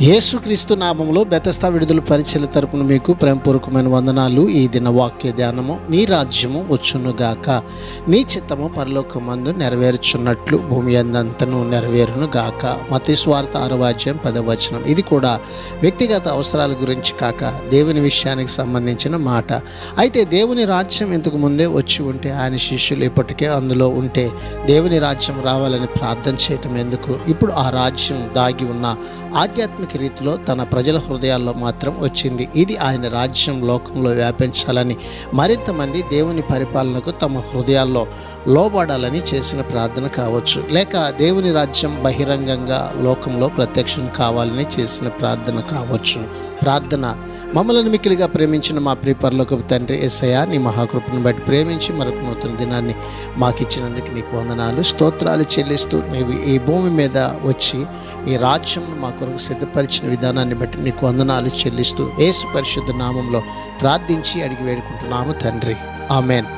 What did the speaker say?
యేసుక్రీస్తు నామములో బెతస్తా విడుదల పరిచర్య తరపున మీకు ప్రేమపూర్వకమైన వందనాలు. ఈ దిన వాక్య ధ్యానము, నీ రాజ్యము వచ్చునుగాక, నీ చిత్తము పరలోకమందు నెరవేర్చున్నట్లు భూమి అందంతను నెరవేరును గాక. మత్తయి సువార్త 6వ అధ్యాయం 10వ వచనం. ఇది కూడా వ్యక్తిగత అవసరాల గురించి కాక దేవుని విషయానికి సంబంధించిన మాట. అయితే దేవుని రాజ్యం ఇంతకు ముందే వచ్చి ఉంటే ఆయన శిష్యులు ఇప్పటికే అందులో ఉంటే దేవుని రాజ్యం రావాలని ప్రార్థన చేయటం ఎందుకు? ఇప్పుడు ఆ రాజ్యం దాగి ఉన్న ఆధ్యాత్మిక రీతిలో తన ప్రజల హృదయాల్లో మాత్రం వచ్చింది. ఇది ఆయన రాజ్యం లోకంలో వ్యాపించాలని, మరింత మంది దేవుని పరిపాలనకు తమ హృదయాల్లో లోబడాలని చేసిన ప్రార్థన కావచ్చు, లేక దేవుని రాజ్యం బహిరంగంగా లోకంలో ప్రత్యక్షం కావాలని చేసిన ప్రార్థన కావచ్చు. ప్రార్థన: మమ్మల్ని మిక్కిలిగా ప్రేమించిన మా ప్రియ పరలోకపు తండ్రి యేసయ్యా, నీ మహాకృపను బట్టి ప్రేమించి మరొక నూతన దినాన్ని మాకిచ్చినందుకు నీకు వందనాలు, స్తోత్రాలు చెల్లిస్తూ నీవు ఈ భూమి మీద వచ్చి ఈ రాజ్యం మా కొరకు సిద్ధపరిచిన విధానాన్ని బట్టి నీకు వందనాలు చెల్లిస్తూ యేసు పరిశుద్ధ నామంలో ప్రార్థించి అడిగి వేడుకుంటున్నాము తండ్రి. ఆమెన్.